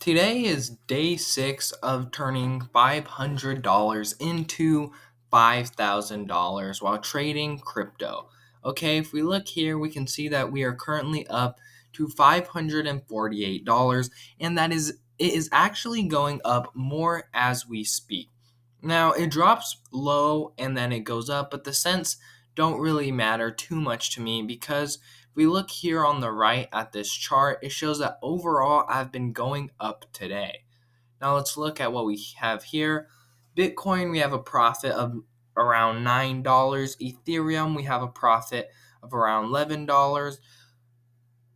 Today is day 6 of turning $500 into $5,000 while trading crypto. Okay, if we look here, we can see that we are currently up to $548, and it is actually going up more as we speak. Now, it drops low and then it goes up, but the cents don't really matter too much to me because if we look here on the right at this chart, it shows that overall I've been going up today. Now let's look at what we have here. Bitcoin, we have a profit of around $9. Ethereum, we have a profit of around $11,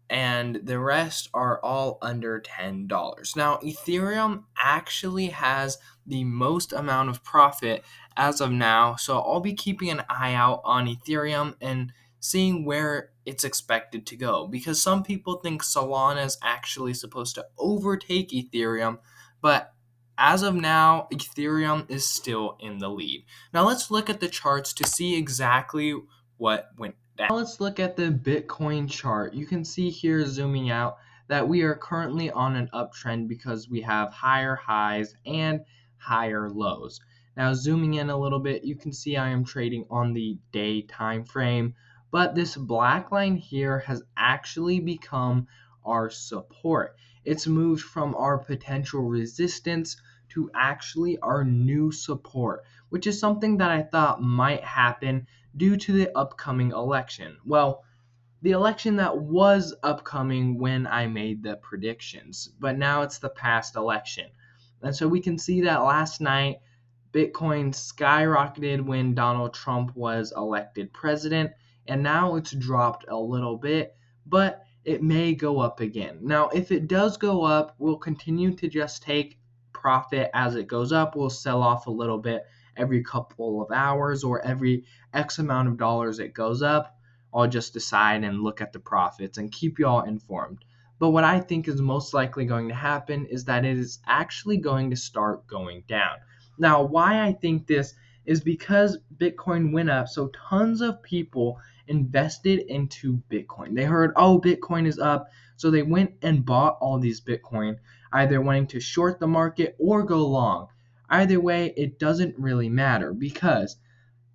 and the rest are all under $10. Now, Ethereum actually has the most amount of profit as of now, so I'll be keeping an eye out on Ethereum and seeing where it's expected to go because some people think Solana is actually supposed to overtake Ethereum, but as of now, Ethereum is still in the lead. Now, let's look at the charts to see exactly what went down. Now let's look at the Bitcoin chart. You can see here zooming out that we are currently on an uptrend because we have higher highs and higher lows. Now zooming in a little bit, you can see I am trading on the day time frame, but this black line here has actually become our support. It's moved from our potential resistance to actually our new support, which is something that I thought might happen due to the upcoming election. Well, the election that was upcoming when I made the predictions, but now it's the past election. And so we can see that last night Bitcoin skyrocketed when Donald Trump was elected president, and now it's dropped a little bit, but it may go up again. Now, if it does go up, we'll continue to just take profit as it goes up. We'll sell off a little bit every couple of hours or every X amount of dollars it goes up. I'll just decide and look at the profits and keep you all informed. But what I think is most likely going to happen is that it is actually going to start going down. Now, why I think this is because Bitcoin went up, so tons of people invested into Bitcoin. They heard, oh, Bitcoin is up, so they went and bought all these Bitcoin, either wanting to short the market or go long. Either way, it doesn't really matter because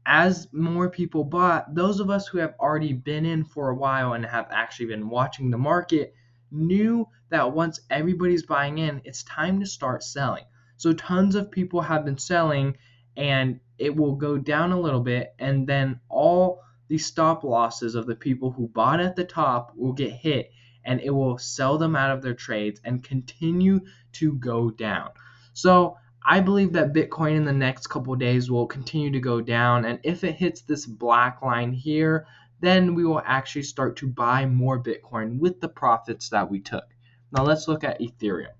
as more people bought, those of us who have already been in for a while and have actually been watching the market knew that once everybody's buying in, it's time to start selling. So tons of people have been selling and it will go down a little bit, and then all the stop losses of the people who bought at the top will get hit, and it will sell them out of their trades and continue to go down. So I believe that Bitcoin in the next couple of days will continue to go down, and if it hits this black line here, then we will actually start to buy more Bitcoin with the profits that we took. Now let's look at Ethereum.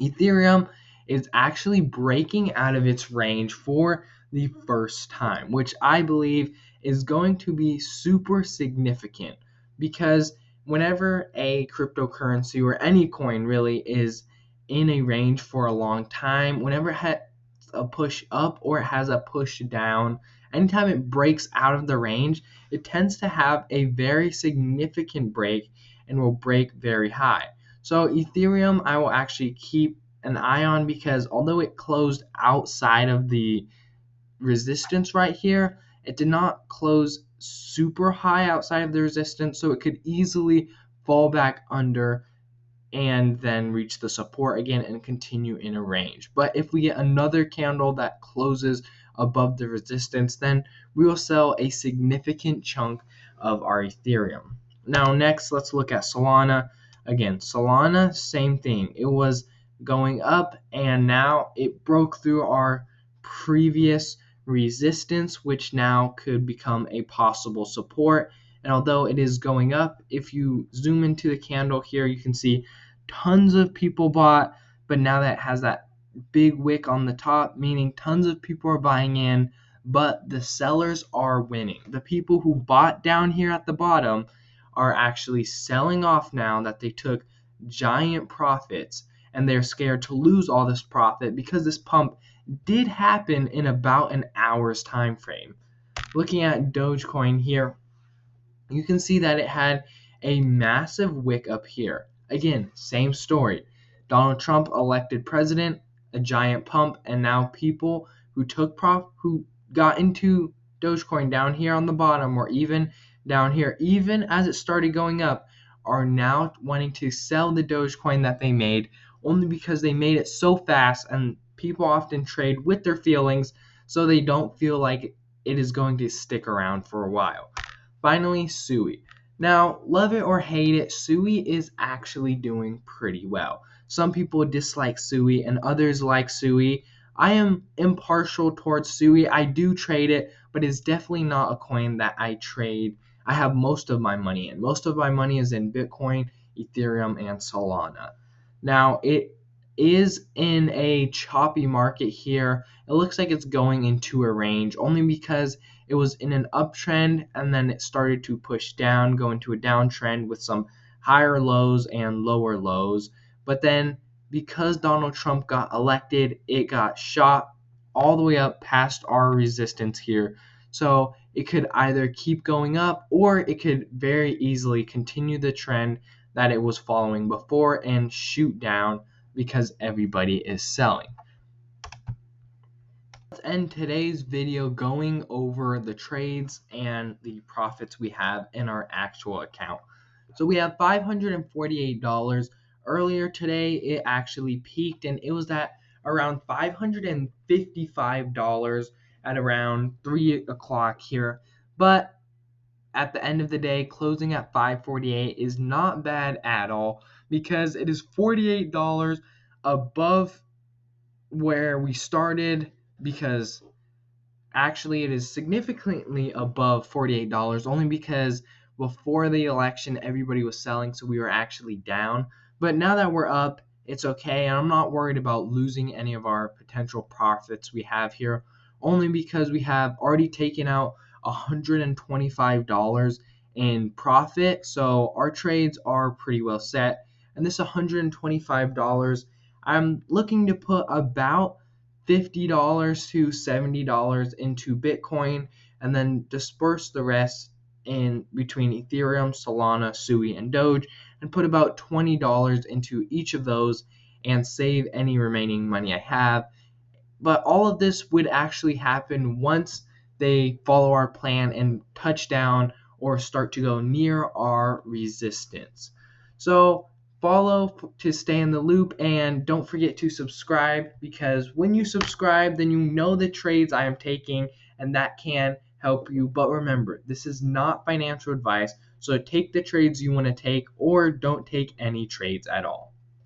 Ethereum is actually breaking out of its range for the first time, which I believe is going to be super significant because whenever a cryptocurrency or any coin really is in a range for a long time, whenever it has a push up or it has a push down, anytime it breaks out of the range, it tends to have a very significant break and will break very high. So Ethereum, I will actually keep an eye on because although it closed outside of the resistance right here, it did not close super high outside of the resistance, so it could easily fall back under and then reach the support again and continue in a range. But if we get another candle that closes above the resistance, then we will sell a significant chunk of our Ethereum. Now next, let's look at Solana. Again, Solana, same thing. It was going up and now it broke through our previous resistance, which now could become a possible support. And although it is going up, if you zoom into the candle here, you can see tons of people bought, but now that has that big wick on the top, meaning tons of people are buying in, but the sellers are winning. The people who bought down here at the bottom are actually selling off now that they took giant profits, and they're scared to lose all this profit because this pump did happen in about an hour's time frame. Looking at Dogecoin here, you can see that it had a massive wick up here. Again, same story. Donald Trump elected president, a giant pump, and now people who got into Dogecoin down here on the bottom, or even down here, even as it started going up, are now wanting to sell the Dogecoin that they made, only because they made it so fast, and people often trade with their feelings, so they don't feel like it is going to stick around for a while. Finally, Sui. Now, love it or hate it, Sui is actually doing pretty well. Some people dislike Sui and others like Sui. I am impartial towards Sui. I do trade it, but it's definitely not a coin that I trade. I have most of my money in. Most of my money is in Bitcoin, Ethereum, and Solana. Now, it is in a choppy market here. It looks like it's going into a range only because it was in an uptrend and then it started to push down, go into a downtrend with some higher lows and lower lows. But then because Donald Trump got elected, it got shot all the way up past our resistance here. So it could either keep going up or it could very easily continue the trend that it was following before and shoot down because everybody is selling. Let's end today's video going over the trades and the profits we have in our actual account. So we have $548. Earlier today, it actually peaked and it was at around $555 at around 3 o'clock here. But at the end of the day, closing at 548 is not bad at all because it is $48 above where we started, because actually it is significantly above $48 only because before the election everybody was selling, so we were actually down. But now that we're up, it's okay, and I'm not worried about losing any of our potential profits we have here, only because we have already taken out $125 in profit, so our trades are pretty well set. And this $125, I'm looking to put about $50 to $70 into Bitcoin and then disperse the rest in between Ethereum, Solana, Sui, and Doge, and put about $20 into each of those and save any remaining money I have. But all of this would actually happen once they follow our plan and touch down or start to go near our resistance. So follow to stay in the loop, and don't forget to subscribe, because when you subscribe then you know the trades I am taking and that can help you. But remember, this is not financial advice, so take the trades you want to take or don't take any trades at all.